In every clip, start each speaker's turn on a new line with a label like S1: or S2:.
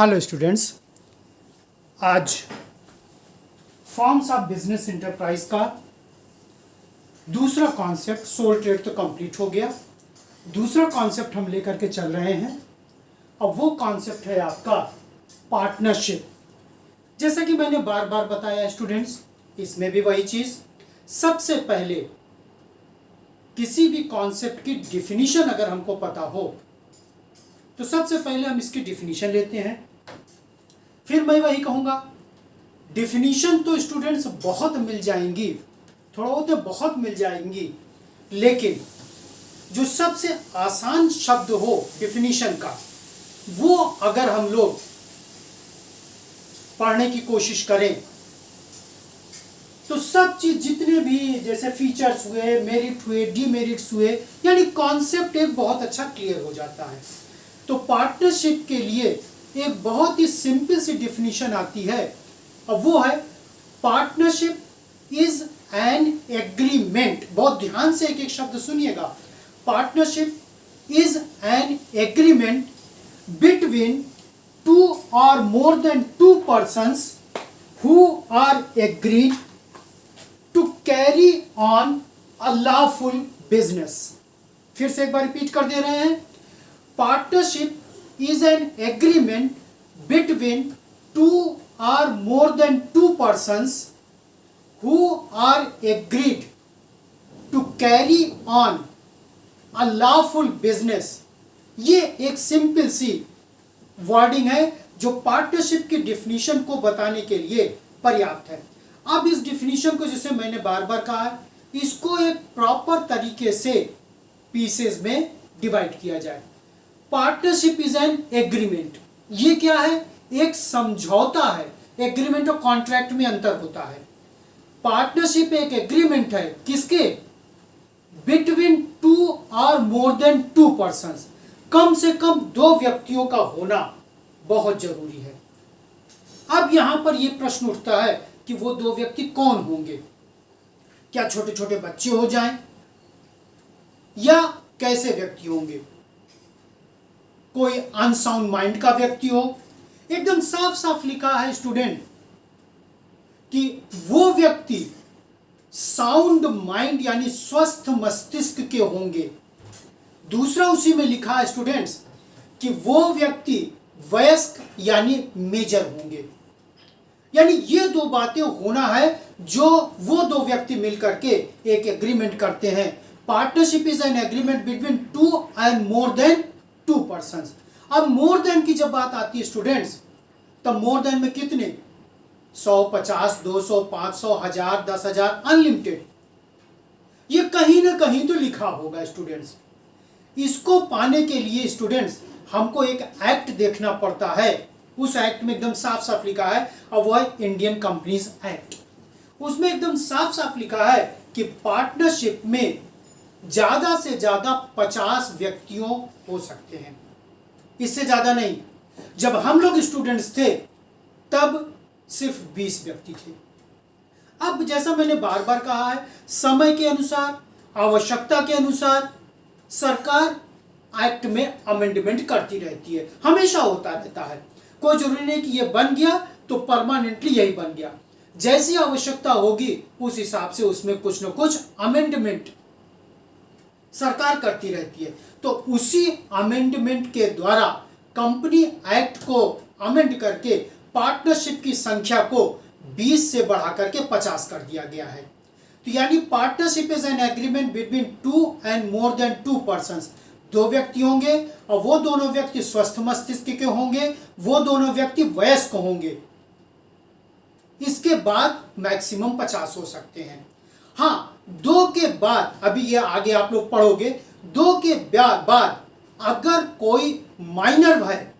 S1: Hello students, आज forms of business enterprise का दूसरा कॉन्सेप्ट सोल ट्रेड तो कंप्लीट हो गया। दूसरा कॉन्सेप्ट हम लेकर के चल रहे हैं। अब वो कॉन्सेप्ट है आपका पार्टनरशिप। जैसा कि मैंने बार बार बताया स्टूडेंट्स, इसमें भी वही चीज। सबसे पहले किसी भी कॉन्सेप्ट की डिफिनीशन अगर हमको पता हो तो सबसे पहले हम इसकी डिफिनीशन लेते हैं। फिर मैं वही कहूंगा, डिफिनीशन तो स्टूडेंट्स बहुत मिल जाएंगी, थोड़ा होते बहुत मिल जाएंगी, लेकिन जो सबसे आसान शब्द हो डिफिनीशन का, वो अगर हम लोग पढ़ने की कोशिश करें तो सब चीज जितने भी जैसे फीचर्स हुए, मेरिट हुए, डीमेरिट्स हुए, यानी कॉन्सेप्ट एक बहुत अच्छा क्लियर हो जाता है। तो पार्टनरशिप के लिए एक बहुत ही सिंपल सी डिफिनीशन आती है, और वो है पार्टनरशिप इज एन एग्रीमेंट। बहुत ध्यान से एक एक शब्द सुनिएगा। Partnership is an agreement between two और more than two persons who are agreed to carry on a lawful business. फिर से एक बार रिपीट कर दे रहे हैं। Partnership is an agreement between two or more than two persons who are agreed to carry on a lawful business। ये एक सिंपल सी वर्डिंग है जो पार्टनरशिप की डिफिनीशन को बताने के लिए पर्याप्त है। अब इस डिफिनीशन को, जैसे मैंने बार बार कहा है, इसको एक प्रॉपर तरीके से पीसेस में डिवाइड किया जाए। Partnership is an agreement. ये क्या है? एक समझौता है। एग्रीमेंट और कॉन्ट्रैक्ट में अंतर होता है। पार्टनरशिप एक एग्रीमेंट है किसके? बिटवीन टू और मोर देन टू पर्सन्स। कम से कम दो व्यक्तियों का होना बहुत जरूरी है। अब यहां पर यह प्रश्न उठता है कि वो दो व्यक्ति कौन होंगे? क्या छोटे छोटे बच्चे हो जाएं, या कैसे व्यक्ति होंगे? कोई अनसाउंड माइंड का व्यक्ति हो? एकदम साफ साफ लिखा है स्टूडेंट कि वो व्यक्ति साउंड माइंड यानी स्वस्थ मस्तिष्क के होंगे। दूसरा उसी में लिखा है स्टूडेंट्स कि वो व्यक्ति वयस्क यानी मेजर होंगे। यानी ये दो बातें होना है जो वो दो व्यक्ति मिलकर के एक एग्रीमेंट करते हैं। Partnership is an agreement between two and more than two persons. अब मोर देन की जब बात आती है स्टूडेंट्स, तब मोर देन में कितने? 100, 50, 200, 500, 1000, 10,000, अनलिमिटेड। ये कहीं ना कहीं तो लिखा होगा स्टूडेंट्स। इसको पाने के लिए स्टूडेंट्स हमको एक एक्ट देखना पड़ता है। उस एक्ट में एकदम साफ साफ लिखा है, और वो है इंडियन कंपनीज एक्ट। उसमें एकदम साफ साफ लिखा है कि पार्टनरशिप में ज्यादा से ज्यादा 50 व्यक्तियों हो सकते हैं, इससे ज्यादा नहीं। जब हम लोग स्टूडेंट्स थे तब सिर्फ 20 व्यक्ति थे। अब जैसा मैंने बार बार कहा है, समय के अनुसार, आवश्यकता के अनुसार सरकार एक्ट में अमेंडमेंट करती रहती है। हमेशा होता रहता है। कोई जरूरी नहीं कि यह बन गया तो परमानेंटली यही बन गया। जैसी आवश्यकता होगी उस हिसाब से उसमें कुछ न कुछ अमेंडमेंट सरकार करती रहती है। तो उसी अमेंडमेंट के द्वारा कंपनी एक्ट को अमेंड करके पार्टनरशिप की संख्या को 20 से बढ़ा करके 50 कर दिया गया है। तो यानी partnership is an agreement between two and more than two persons. दो व्यक्ति होंगे, और वो दोनों व्यक्ति स्वस्थ मस्तिष्क के होंगे, वो दोनों व्यक्ति वयस्क होंगे। इसके बाद मैक्सिमम 50 हो सकते हैं। हाँ, दो के बाद, अभी ये आगे आप लोग पढ़ोगे, दो के बाद अगर कोई माइनर है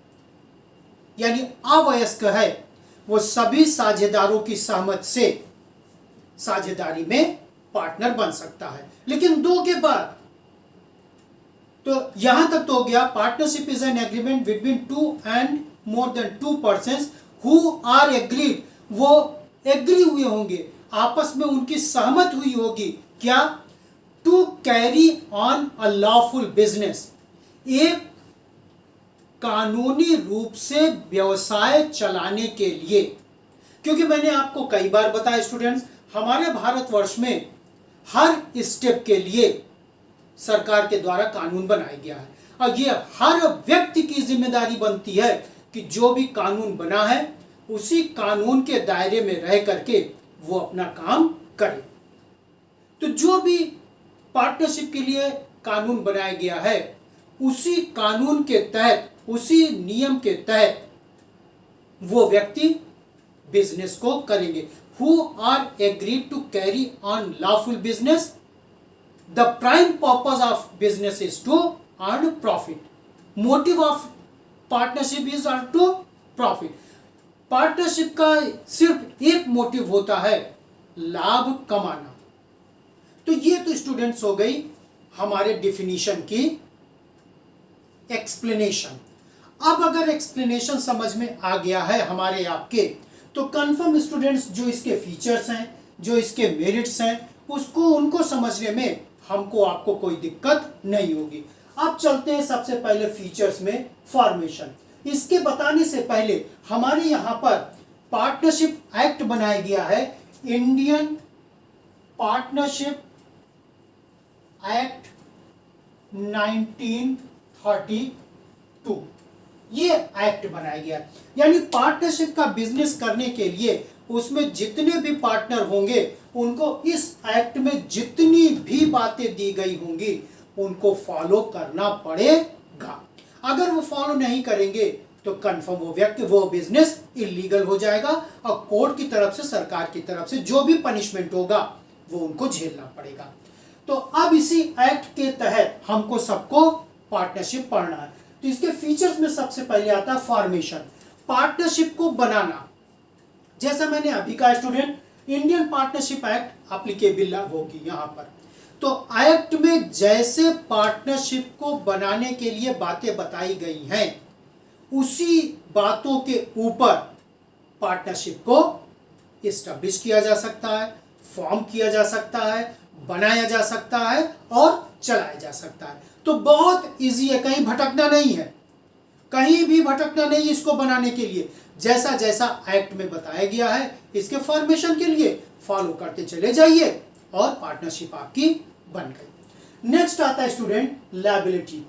S1: यानी अवयस्क है, वो सभी साझेदारों की सहमति से साझेदारी में पार्टनर बन सकता है। लेकिन दो के बाद, तो यहां तक तो हो गया। Partnership is an agreement between two and more than two persons who are agreed. वो एग्री हुए होंगे, आपस में उनकी सहमत हुई होगी। क्या? To carry on a lawful business. एक कानूनी रूप से व्यवसाय चलाने के लिए, क्योंकि मैंने आपको कई बार बताया स्टूडेंट्स, हमारे भारतवर्ष में हर स्टेप के लिए सरकार के द्वारा कानून बनाया गया है और ये हर व्यक्ति की जिम्मेदारी बनती है कि जो भी कानून बना है उसी कानून के दायरे में रह करके वो अपना काम करे। तो जो भी पार्टनरशिप के लिए कानून बनाया गया है उसी कानून के तहत, उसी नियम के तहत वो व्यक्ति बिजनेस को करेंगे। Who are agreed to carry on lawful business? The prime purpose of business is to earn profit. Motive of partnership is earn to profit. Partnership का सिर्फ एक मोटिव होता है, लाभ कमाना। तो ये तो स्टूडेंट्स हो गई हमारे डिफिनीशन की एक्सप्लेनेशन। अब अगर एक्सप्लेनेशन समझ में आ गया है हमारे आपके, तो कंफर्म स्टूडेंट्स जो इसके फीचर्स हैं, जो इसके मेरिट्स हैं, उनको समझने में हमको आपको कोई दिक्कत नहीं होगी। अब चलते हैं सबसे पहले फीचर्स में फॉर्मेशन। इसके बताने से पहले हमारे यहाँ पर पार्टनरशिप एक्ट बनाया गया है, इंडियन पार्टनरशिप एक्ट 1932। ये एक्ट बनाया गया है, यानी पार्टनरशिप का बिजनेस करने के लिए उसमें जितने भी पार्टनर होंगे उनको इस एक्ट में जितनी भी बातें दी गई होंगी उनको फॉलो करना पड़ेगा। अगर वो फॉलो नहीं करेंगे तो कंफर्म वो व्यक्ति, वो बिजनेस इलीगल हो जाएगा और कोर्ट की तरफ से, सरकार की तरफ से जो भी पनिशमेंट होगा वो उनको झेलना पड़ेगा। तो अब इसी एक्ट के तहत हमको सबको पार्टनरशिप पढ़ना है। तो इसके फीचर्स में सबसे पहले आता है फॉर्मेशन, पार्टनरशिप को बनाना। जैसा मैंने अभी कहा student, Indian partnership act applicable होगी यहाँ पर। तो एक्ट में जैसे पार्टनरशिप को बनाने के लिए बातें बताई गई हैं उसी बातों के ऊपर पार्टनरशिप को इस्टेब्लिश किया जा सकता है, फॉर्म किया जा सकता है, बनाया जा सकता है और चलाया जा सकता है। तो बहुत इजी है, कहीं भटकना नहीं है, कहीं भी भटकना नहीं इसको बनाने के लिए। जैसा जैसा एक्ट में बताया गया है इसके फॉर्मेशन के लिए फॉलो करते चले जाइए और पार्टनरशिप आपकी बन गई। नेक्स्ट आता है स्टूडेंट लायबिलिटी।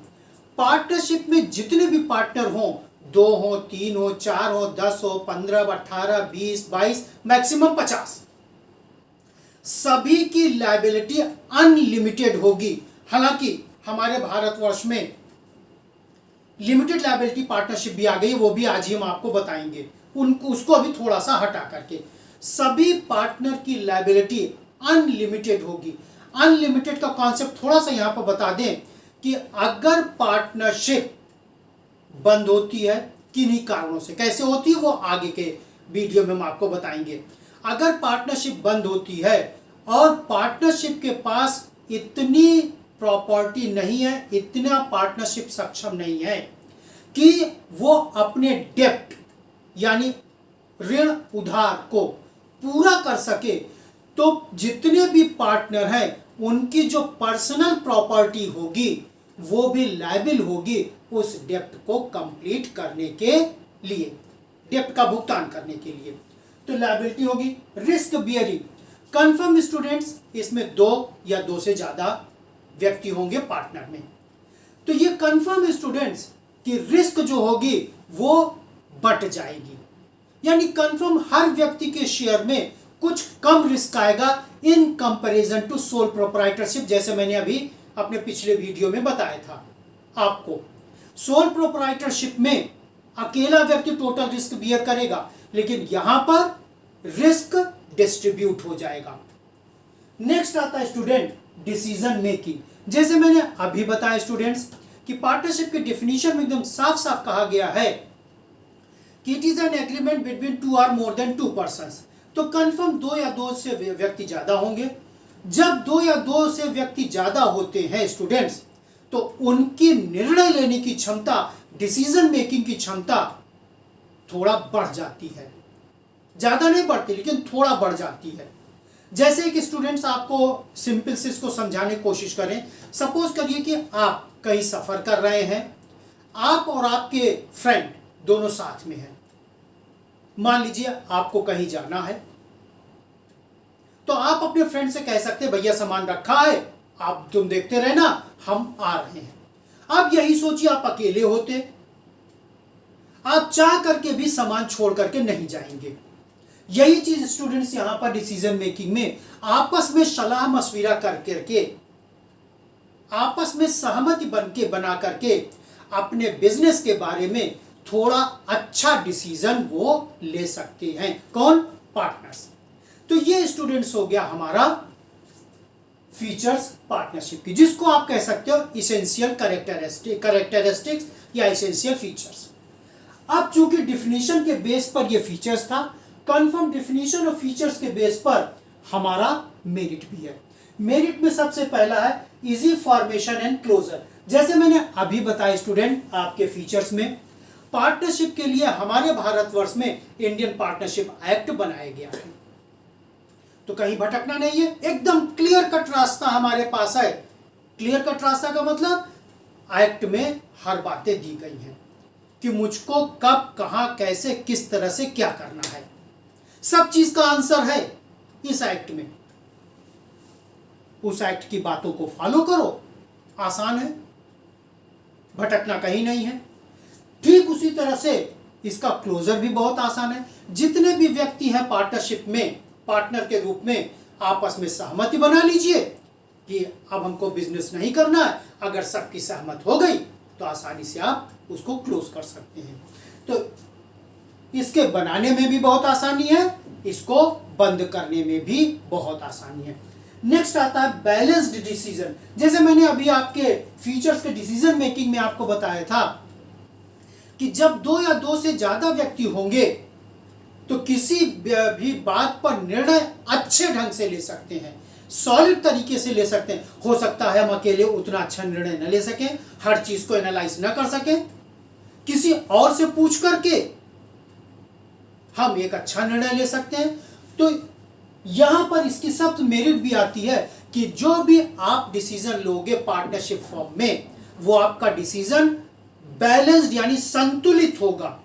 S1: पार्टनरशिप में जितने भी पार्टनर हों, 2 हो, 3 हो, 4 हो, 10 हो, 15, 18, 20, 22, मैक्सिमम 50, सभी की लायबिलिटी अनलिमिटेड होगी। हालांकि हमारे भारतवर्ष में लिमिटेड लायबिलिटी पार्टनरशिप भी आ गई, वो भी आज ही हम आपको बताएंगे, उसको अभी थोड़ा सा हटा करके सभी पार्टनर की लायबिलिटी अनलिमिटेड होगी। अनलिमिटेड का कॉन्सेप्ट थोड़ा सा यहां पर बता दें कि अगर पार्टनरशिप बंद होती है किन्हीं कारणों से, कैसे होती है वो आगे के वीडियो में हम आपको बताएंगे। अगर पार्टनरशिप बंद होती है और पार्टनरशिप के पास इतनी प्रॉपर्टी नहीं है, इतना पार्टनरशिप सक्षम नहीं है कि वो अपने डेब्ट यानी ऋण उधार को पूरा कर सके, तो जितने भी पार्टनर हैं उनकी जो पर्सनल प्रॉपर्टी होगी वो भी लायबिल होगी उस डेप्ट को कंप्लीट करने के लिए, डेप्ट का भुगतान करने के लिए। तो लायबिलिटी होगी। रिस्क बियरिंग, कंफर्म स्टूडेंट्स, इसमें 2 या 2 से ज्यादा व्यक्ति होंगे पार्टनर में। तो ये कंफर्म स्टूडेंट्स कि रिस्क जो होगी वो बट जाएगी, यानी कंफर्म हर व्यक्ति के शेयर में कुछ कम रिस्क आएगा in comparison to sole proprietorship. जैसे मैंने अभी अपने पिछले वीडियो में बताया था आपको, सोल प्रोप्राइटरशिप में अकेला व्यक्ति टोटल रिस्क बियर करेगा, लेकिन यहां पर रिस्क डिस्ट्रीब्यूट हो जाएगा। नेक्स्ट आता है स्टूडेंट डिसीजन मेकिंग। जैसे मैंने अभी बताया स्टूडेंट्स कि पार्टनरशिप के डेफिनेशन में एकदम साफ साफ कहा गया है कि it is an agreement between 2 और मोर देन 2 पर्संस। तो कंफर्म 2 या 2 से व्यक्ति ज्यादा होंगे। जब 2 या 2 से व्यक्ति ज्यादा होते हैं स्टूडेंट्स, तो उनकी निर्णय लेने की क्षमता, डिसीजन मेकिंग की क्षमता थोड़ा बढ़ जाती है। ज्यादा नहीं बढ़ती लेकिन थोड़ा बढ़ जाती है। जैसे कि स्टूडेंट्स आपको सिंपल से इसको समझाने की कोशिश करें। सपोज करिए कि आप कहीं सफर कर रहे हैं, आप और आपके फ्रेंड दोनों साथ में हैं। मान लीजिए आपको कहीं जाना है, तो आप अपने फ्रेंड से कह सकते हैं भैया सामान रखा है, आप तुम देखते रहना, हम आ रहे हैं। अब यही सोचिए आप अकेले होते, आप चाह करके भी सामान छोड़ करके नहीं जाएंगे। यही चीज स्टूडेंट्स यहां पर डिसीजन मेकिंग में आपस में सलाह मशविरा करके, आपस में सहमति बना करके अपने बिजनेस के बारे में थोड़ा अच्छा डिसीजन वो ले सकते हैं। कौन? पार्टनर्स। तो ये स्टूडेंट्स हो गया हमारा फीचर्स पार्टनरशिप की, जिसको आप कह सकते हो इसेंशियल कैरेक्टरिस्टिक्स या इसेंशियल फीचर्स। अब चूंकि डिफिनीशन के बेस पर ये फीचर्स था, कंफर्म डिफिनीशन और फीचर्स के बेस पर हमारा मेरिट भी है। मेरिट में सबसे पहला है इजी फॉर्मेशन एंड क्लोजर। जैसे मैंने अभी बताया स्टूडेंट, आपके फीचर्स में पार्टनरशिप के लिए हमारे भारतवर्ष में इंडियन पार्टनरशिप एक्ट बनाया गया है, तो कहीं भटकना नहीं है, एकदम क्लियर कट रास्ता हमारे पास है। क्लियर कट रास्ता का मतलब एक्ट में हर बातें दी गई हैं कि मुझको कब, कहां, कैसे, किस तरह से क्या करना है, सब चीज का आंसर है इस एक्ट में। उस एक्ट की बातों को फॉलो करो, आसान है, भटकना कहीं नहीं है। ठीक उसी तरह से इसका क्लोजर भी बहुत आसान है। जितने भी व्यक्ति हैं पार्टनरशिप में, पार्टनर के रूप में आपस में सहमति बना लीजिए कि अब हमको बिजनेस नहीं करना है। अगर सबकी सहमत हो गई तो आसानी से आप उसको क्लोज कर सकते हैं। तो इसके बनाने में भी बहुत आसानी है, इसको बंद करने में भी बहुत आसानी है। नेक्स्ट आता है बैलेंस्ड डिसीजन। जैसे मैंने अभी आपके फीचर्स के डिसीजन मेकिंग में आपको बताया था कि जब दो या दो से ज्यादा व्यक्ति होंगे तो किसी भी बात पर निर्णय अच्छे ढंग से ले सकते हैं, सॉलिड तरीके से ले सकते हैं। हो सकता है हम अकेले उतना अच्छा निर्णय न ले सकें, हर चीज को एनालाइज न कर सकें, किसी और से पूछ करके हम एक अच्छा निर्णय ले सकते हैं। तो यहां पर इसकी सख्त मेरिट भी आती है कि जो भी आप डिसीजन लोगे पार्टनरशिप फॉर्म में, वो आपका डिसीजन बैलेंस्ड यानी संतुलित होगा।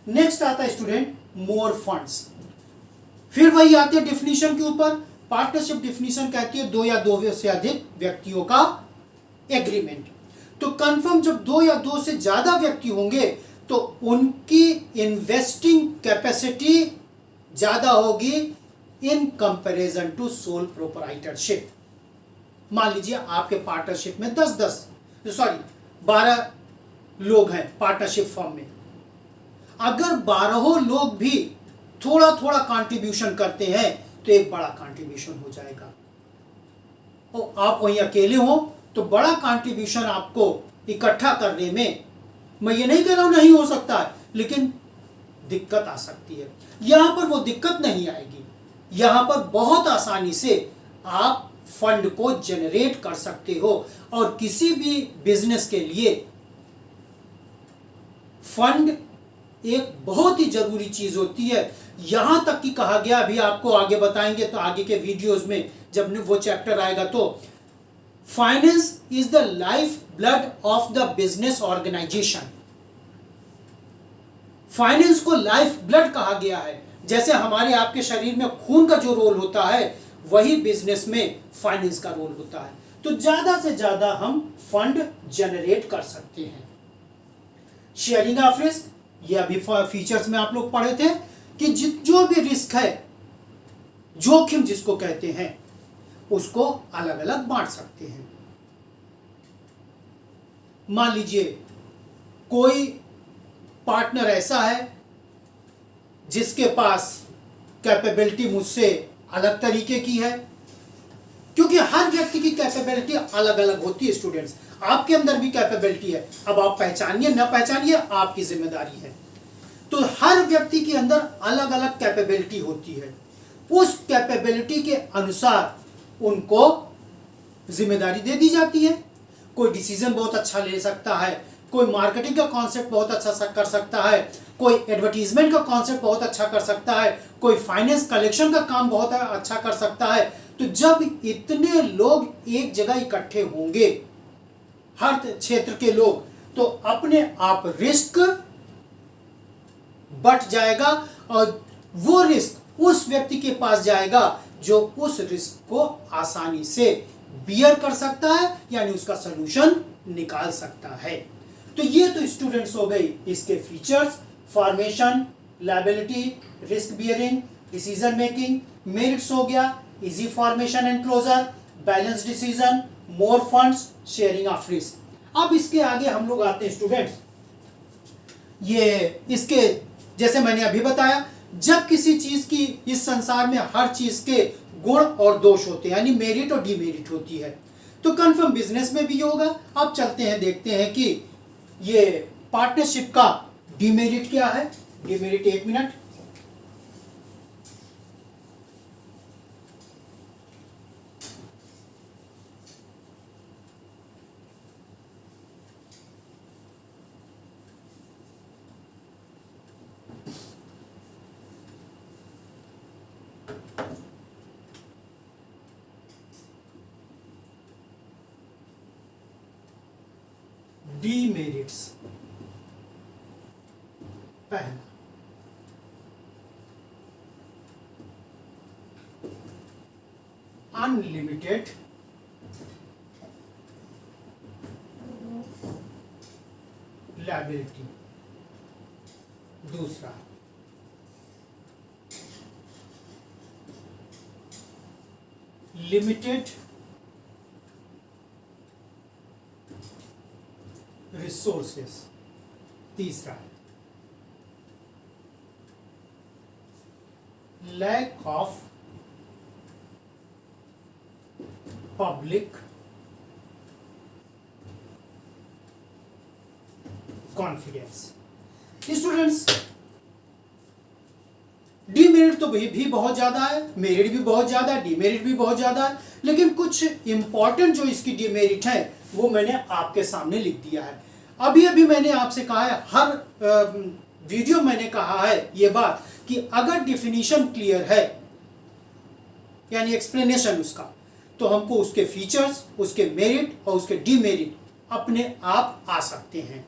S1: नेक्स्ट आता है स्टूडेंट मोर फंड्स। फिर वही आती है डिफिनीशन के ऊपर। पार्टनरशिप डिफिनीशन कहती है दो या दो से अधिक व्यक्तियों का एग्रीमेंट। तो कंफर्म जब दो या दो से ज्यादा व्यक्ति होंगे तो उनकी इन्वेस्टिंग कैपेसिटी ज्यादा होगी in comparison to sole proprietorship. मान लीजिए आपके पार्टनरशिप में 12 लोग हैं पार्टनरशिप फर्म में। अगर 12 लोग भी थोड़ा थोड़ा कंट्रीब्यूशन करते हैं तो एक बड़ा कंट्रीब्यूशन हो जाएगा। और आप वहीं अकेले हो तो बड़ा कंट्रीब्यूशन आपको इकट्ठा करने में, मैं ये नहीं कह रहा हूं नहीं हो सकता है, लेकिन दिक्कत आ सकती है। यहां पर वो दिक्कत नहीं आएगी, यहां पर बहुत आसानी से आप फंड को जनरेट कर सकते हो। और किसी भी बिजनेस के लिए फंड एक बहुत ही जरूरी चीज होती है। यहां तक कि कहा गया, अभी आपको आगे बताएंगे तो आगे के वीडियोस में जब वो चैप्टर आएगा, तो finance is the life blood of the business organisation. Finance को लाइफ ब्लड कहा गया है। जैसे हमारे आपके शरीर में खून का जो रोल होता है, वही बिजनेस में फाइनेंस का रोल होता है। तो ज्यादा से ज्यादा हम फंड जनरेट कर सकते हैं। शेयरिंग ऑफ रिस्क, ये अभी फीचर्स में आप लोग पढ़े थे कि जो भी रिस्क है, जोखिम जिसको कहते हैं, उसको अलग अलग बांट सकते हैं। मान लीजिए कोई पार्टनर ऐसा है जिसके पास कैपेबिलिटी मुझसे अलग तरीके की है, क्योंकि हर व्यक्ति की कैपेबिलिटी अलग अलग होती है। स्टूडेंट्स, आपके अंदर भी कैपेबिलिटी है, अब आप पहचानिए न पहचानिए आपकी जिम्मेदारी है। तो हर व्यक्ति के अंदर अलग अलग कैपेबिलिटी होती है, उस कैपेबिलिटी के अनुसार उनको जिम्मेदारी दे दी जाती है। कोई डिसीजन बहुत अच्छा ले सकता है, कोई मार्केटिंग का कॉन्सेप्ट बहुत अच्छा कर सकता है, कोई एडवर्टीजमेंट का कॉन्सेप्ट बहुत अच्छा कर सकता है, कोई फाइनेंस कलेक्शन का काम बहुत अच्छा कर सकता है। तो जब इतने लोग एक जगह इकट्ठे होंगे, हर क्षेत्र के लोग, तो अपने आप रिस्क बढ़ जाएगा और वो रिस्क उस व्यक्ति के पास जाएगा जो उस रिस्क को आसानी से बियर कर सकता है, यानी उसका सलूशन निकाल सकता है। तो ये तो स्टूडेंट्स हो गई इसके features, formation, liability, risk bearing, decision making. Merits हो गया easy formation and closure, balance decision, more funds, sharing of risk. अब इसके आगे हम लोग आते हैं स्टूडेंट्स, ये इसके जैसे मैंने अभी बताया, जब किसी चीज की इस संसार में हर चीज के गुण और दोष होते हैं, यानी मेरिट और डीमेरिट होती है, तो कंफर्म बिजनेस में भी होगा। अब चलते हैं देखते हैं कि ये पार्टनरशिप का डीमेरिट क्या है। डीमेरिट, एक मिनट, डीमेरिट्स। पहला, अनलिमिटेड लायबिलिटी। दूसरा, लिमिटेड रिसोर्सेस। तीसरा, lack of public confidence. Students, demerit तो भी बहुत ज्यादा है, मेरिट भी बहुत ज्यादा है, डीमेरिट भी बहुत ज्यादा है, लेकिन कुछ इंपॉर्टेंट जो इसकी डीमेरिट है वो मैंने आपके सामने लिख दिया है। अभी अभी मैंने आपसे कहा है, हर वीडियो मैंने कहा है ये बात कि अगर डिफिनीशन क्लियर है, यानी एक्सप्लेनेशन उसका, तो हमको उसके फीचर्स, उसके मेरिट और उसके डीमेरिट अपने आप आ सकते हैं।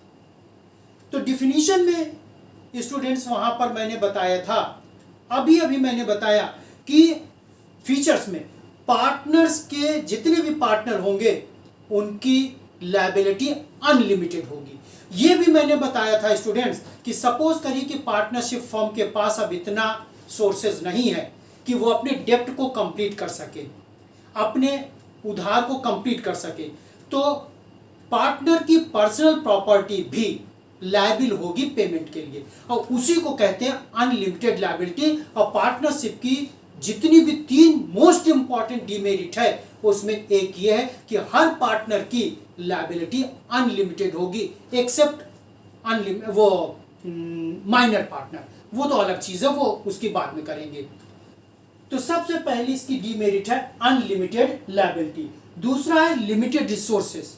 S1: तो डिफिनीशन में स्टूडेंट्स वहां पर मैंने बताया था, अभी अभी मैंने बताया कि फीचर्स में पार्टनर्स के जितने भी पार्टनर होंगे उनकी लायबिलिटी अनलिमिटेड होगी। ये भी मैंने बताया था स्टूडेंट्स कि सपोज करिए कि पार्टनरशिप फर्म के पास अब इतना सोर्सेज नहीं है कि वो अपने डेप्ट को कंप्लीट कर सके, अपने उधार को कंप्लीट कर सके, तो पार्टनर की पर्सनल प्रॉपर्टी भी लायबिल होगी पेमेंट के लिए, और उसी को कहते हैं अनलिमिटेड लायबिलिटी। और पार्टनरशिप की जितनी भी 3 मोस्ट इंपॉर्टेंट डीमेरिट है उसमें एक ये है कि हर पार्टनर की लायबिलिटी अनलिमिटेड होगी, एक्सेप्ट वो माइनर पार्टनर, वो तो अलग चीज है, वो उसकी बाद में करेंगे। तो सबसे पहली इसकी डीमेरिट है अनलिमिटेड लायबिलिटी। दूसरा है लिमिटेड रिसोर्सेस।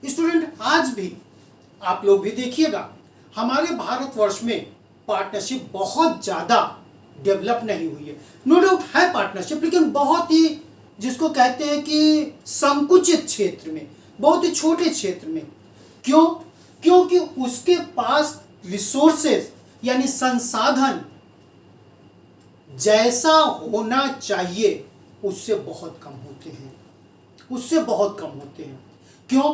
S1: स्टूडेंट, आज भी आप लोग भी देखिएगा, हमारे भारतवर्ष में पार्टनरशिप बहुत ज्यादा डेवलप नहीं हुई है। नो डाउट है पार्टनरशिप, लेकिन बहुत ही, जिसको कहते हैं कि संकुचित क्षेत्र में, बहुत ही छोटे क्षेत्र में। क्यों? क्योंकि उसके पास रिसोर्सेज यानी संसाधन जैसा होना चाहिए उससे बहुत कम होते हैं, उससे बहुत कम होते हैं। क्यों?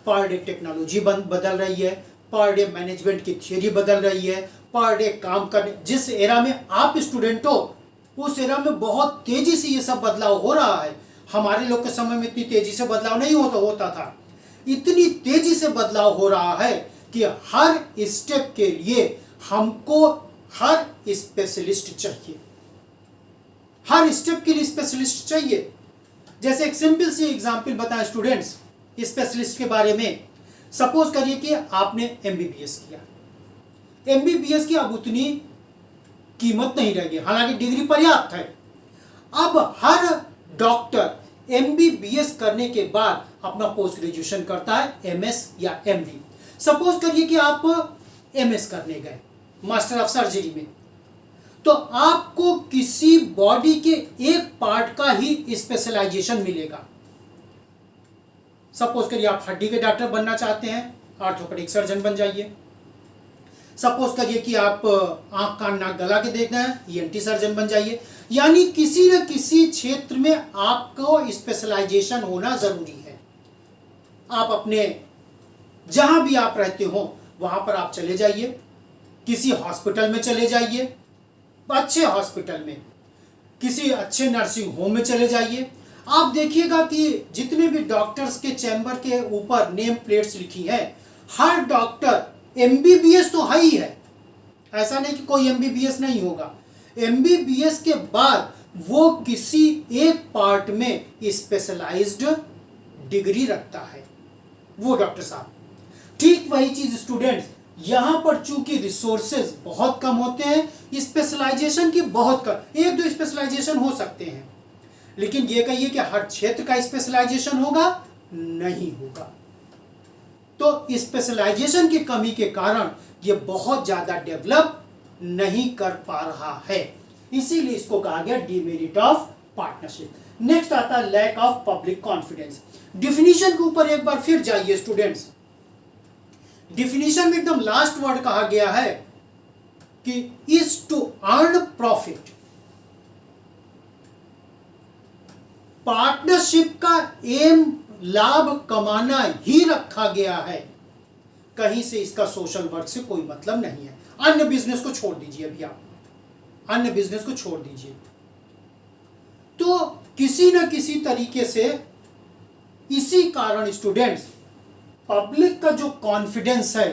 S1: पर डे टेक्नोलॉजी बदल रही है, पर डे मैनेजमेंट की थियरी बदल रही है, पर डे काम करने, जिस एरा में आप स्टूडेंट हो उस एरा में बहुत तेजी से ये सब बदलाव हो रहा है। हमारे लोग के समय में इतनी तेजी से बदलाव नहीं होता था। इतनी तेजी से बदलाव हो रहा है कि हर स्टेप के लिए हमको हर स्पेशलिस्ट चाहिए, हर स्टेप के लिए स्पेशलिस्ट चाहिए। जैसे एक सिंपल सी एग्जांपल बताएं स्टूडेंट्स स्पेशलिस्ट के बारे में। सपोज करिए कि आपने एमबीबीएस किया, एमबीबीएस की अब उतनी कीमत नहीं रह गई, हालांकि डिग्री पर्याप्त है। अब हर डॉक्टर एमबीबीएस करने के बाद अपना पोस्ट ग्रेजुएशन करता है, एमएस या एमडी। सपोज करिए कि आप एमएस करने गए मास्टर ऑफ सर्जरी में, तो आपको किसी बॉडी के एक पार्ट का ही स्पेशलाइजेशन मिलेगा। सपोज करिए आप हड्डी के डॉक्टर बनना चाहते हैं, ऑर्थोपेडिक सर्जन बन जाइए। सपोज करिए कि आप आंख कान नाक गला के देखना है, ईएनटी सर्जन बन जाइए। यानी किसी न किसी क्षेत्र में आपको स्पेशलाइजेशन होना जरूरी है। आप अपने जहां भी आप रहते हो वहां पर आप चले जाइए, किसी हॉस्पिटल में चले जाइए, अच्छे हॉस्पिटल में, किसी अच्छे नर्सिंग होम में चले जाइए। आप देखिएगा कि जितने भी डॉक्टर्स के चैम्बर के ऊपर नेम प्लेट्स लिखी है, हर डॉक्टर एमबीबीएस तो है ही है, ऐसा नहीं कि कोई एमबीबीएस नहीं होगा। एमबीबीएस के बाद वो किसी एक पार्ट में स्पेशलाइज्ड डिग्री रखता है वो डॉक्टर साहब। ठीक वही चीज स्टूडेंट्स, यहां पर चूंकि रिसोर्सेज बहुत कम होते हैं, स्पेशलाइजेशन की बहुत कम, एक दो स्पेशलाइजेशन हो सकते हैं, लेकिन ये कहिए कि हर क्षेत्र का स्पेशलाइजेशन होगा, नहीं होगा। तो स्पेशलाइजेशन की कमी के कारण ये बहुत ज्यादा डेवलप नहीं कर पा रहा है, इसीलिए इसको कहा गया डिमेरिट ऑफ पार्टनरशिप। नेक्स्ट आता है lack of public confidence. Definition के ऊपर एक बार फिर जाइए स्टूडेंट्स। डिफिनीशन में एकदम लास्ट वर्ड कहा गया है कि is to earn profit. Partnership का एम लाभ कमाना ही रखा गया है, कहीं से इसका सोशल वर्क से कोई मतलब नहीं है। अन्य बिजनेस को छोड़ दीजिए, अभी आप अन्य बिजनेस को छोड़ दीजिए। तो किसी न किसी तरीके से इसी कारण स्टूडेंट्स पब्लिक का जो कॉन्फिडेंस है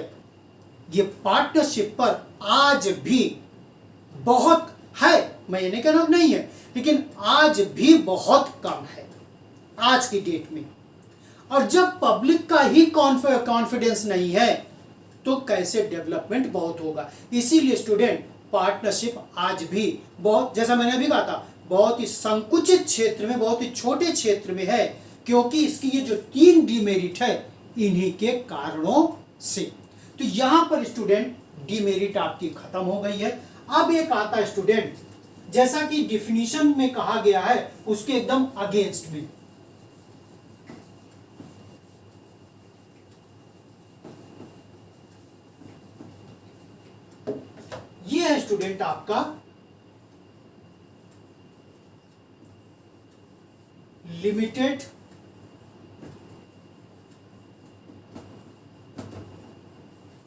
S1: ये पार्टनरशिप पर आज भी बहुत है, मैं ये नहीं कह रहा हूं नहीं है, लेकिन आज भी बहुत कम है आज की डेट में। और जब पब्लिक का ही कॉन्फिडेंस नहीं है तो कैसे डेवलपमेंट बहुत होगा। इसीलिए स्टूडेंट पार्टनरशिप आज भी बहुत, जैसा मैंने अभी कहा था, बहुत ही संकुचित क्षेत्र में, बहुत ही छोटे क्षेत्र में है, क्योंकि इसकी ये जो 3 डिमेरिट है इन्हीं के कारणों से। तो यहां पर स्टूडेंट डिमेरिट आपकी खत्म हो गई है। अब एक आता है स्टूडेंट, जैसा कि डिफिनीशन में कहा गया है उसके एकदम अगेंस्ट में। ये है स्टूडेंट आपका limited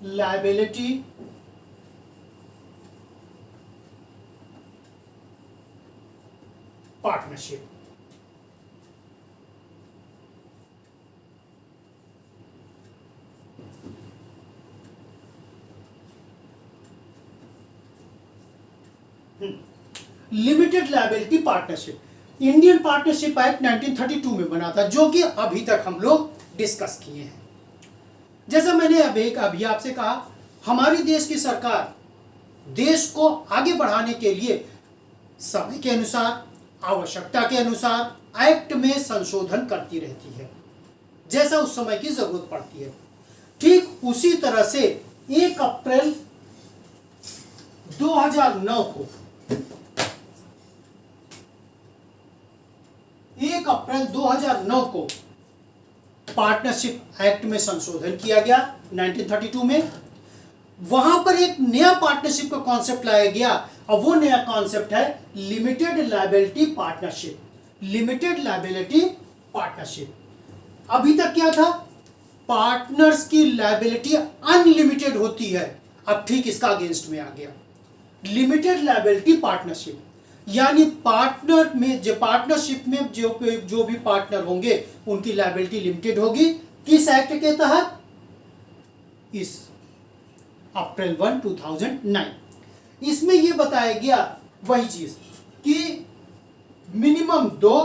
S1: liability partnership. Limited liability partnership Indian partnership act 1932 में बना था, जो कि अभी तक हम लोग डिस्कस किए हैं। जैसा मैंने अभी आपसे कहा, हमारी देश की सरकार देश को आगे बढ़ाने के लिए समय के अनुसार, आवश्यकता के अनुसार एक्ट में संशोधन करती रहती है, जैसा उस समय की जरूरत पड़ती है। ठीक उसी तरह से 1 अप्रैल 2009 को 1 अप्रैल 2009 को पार्टनरशिप एक्ट में संशोधन किया गया 1932 में। वहां पर एक नया पार्टनरशिप का कॉन्सेप्ट लाया गया, और वो नया कॉन्सेप्ट है limited liability partnership. Limited liability partnership. अभी तक क्या था, पार्टनर्स की लायबिलिटी अनलिमिटेड होती है, अब ठीक इसका अगेंस्ट में आ गया लिमिटेड लायबिलिटी पार्टनरशिप। यानी पार्टनर में जो पार्टनरशिप में जो भी पार्टनर होंगे उनकी लायबिलिटी लिमिटेड होगी। किस एक्ट के तहत? इस अप्रैल 1, 2009। इसमें यह बताया गया वही चीज कि मिनिमम 2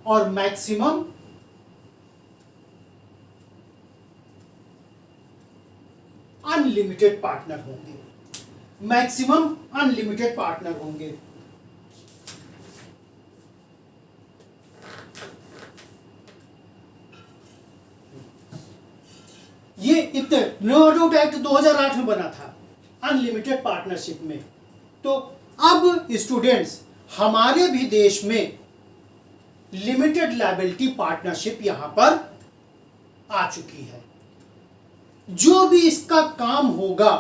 S1: और मैक्सिमम अनलिमिटेड पार्टनर होंगे, मैक्सिमम अनलिमिटेड पार्टनर होंगे। ये इतने नो डाउट एक्ट 2008 में बना था अनलिमिटेड पार्टनरशिप में। तो अब स्टूडेंट्स हमारे भी देश में लिमिटेड लायबिलिटी पार्टनरशिप यहां पर आ चुकी है। जो भी इसका काम होगा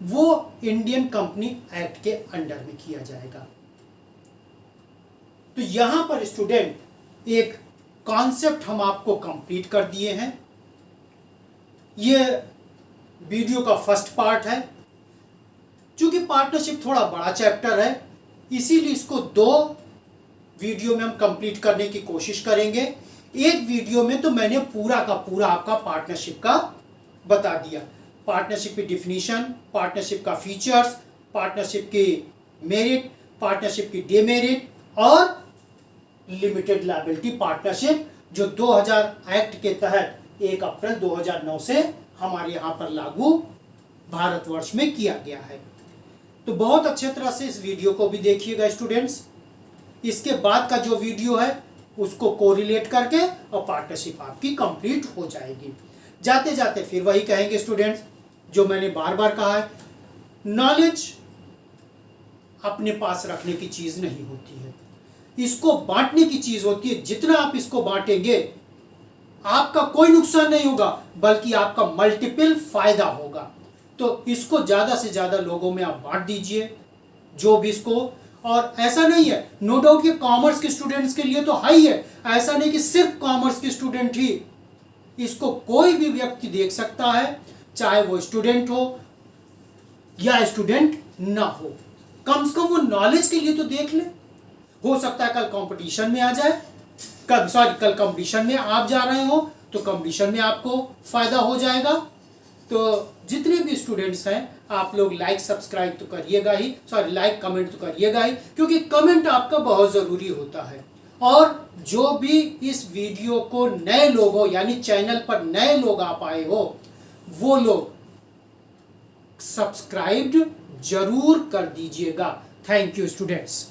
S1: वो इंडियन कंपनी एक्ट के अंडर में किया जाएगा। तो यहां पर स्टूडेंट एक कॉन्सेप्ट हम आपको कंप्लीट कर दिए हैं। ये वीडियो का फर्स्ट पार्ट है। चूंकि पार्टनरशिप थोड़ा बड़ा चैप्टर है, इसीलिए इसको 2 वीडियो में हम कंप्लीट करने की कोशिश करेंगे। एक वीडियो में तो मैंने पूरा का पूरा आपका पार्टनरशिप का बता दिया। पार्टनरशिप की डिफिनीशन, पार्टनरशिप का फीचर्स, पार्टनरशिप की मेरिट, पार्टनरशिप की डेमेरिट और लिमिटेड लायबिलिटी पार्टनरशिप, जो 2000 एक्ट के तहत 1 अप्रैल 2009 से हमारे यहाँ पर लागू भारतवर्ष में किया गया है। तो बहुत अच्छे तरह से इस वीडियो को भी देखिएगा स्टूडेंट्स। इसके बाद का जो वीडियो है उसको कोरिलेट करके और पार्टनरशिप आपकी कंप्लीट हो जाएगी। जाते जाते फिर वही कहेंगे स्टूडेंट्स, जो मैंने बार बार कहा है, नॉलेज अपने पास रखने की चीज नहीं होती है, इसको बांटने की चीज होती है। जितना आप इसको बांटेंगे आपका कोई नुकसान नहीं होगा, बल्कि आपका मल्टीपल फायदा होगा। तो इसको ज्यादा से ज्यादा लोगों में आप बांट दीजिए, जो भी इसको। और ऐसा नहीं है, नो डाउट ये कॉमर्स के स्टूडेंट्स के लिए तो हाई है, ऐसा नहीं कि सिर्फ कॉमर्स के स्टूडेंट ही, इसको कोई भी व्यक्ति देख सकता है, चाहे वो स्टूडेंट हो या स्टूडेंट ना हो। कम से कम वो नॉलेज के लिए तो देख ले। हो सकता है कल कंपटीशन में आ जाए, कल कंपटीशन में आप जा रहे हो तो कंपटीशन में आपको फायदा हो जाएगा। तो जितने भी स्टूडेंट्स हैं आप लोग लाइक सब्सक्राइब तो करिएगा ही, लाइक कमेंट तो करिएगा ही, क्योंकि कमेंट आपका बहुत ज़रूरी होता है। और जो भी इस वीडियो को नए लोग हो, यानी चैनल पर नए लोग आप आए हो, वो लोग सब्सक्राइब जरूर कर दीजिएगा। Thank you students.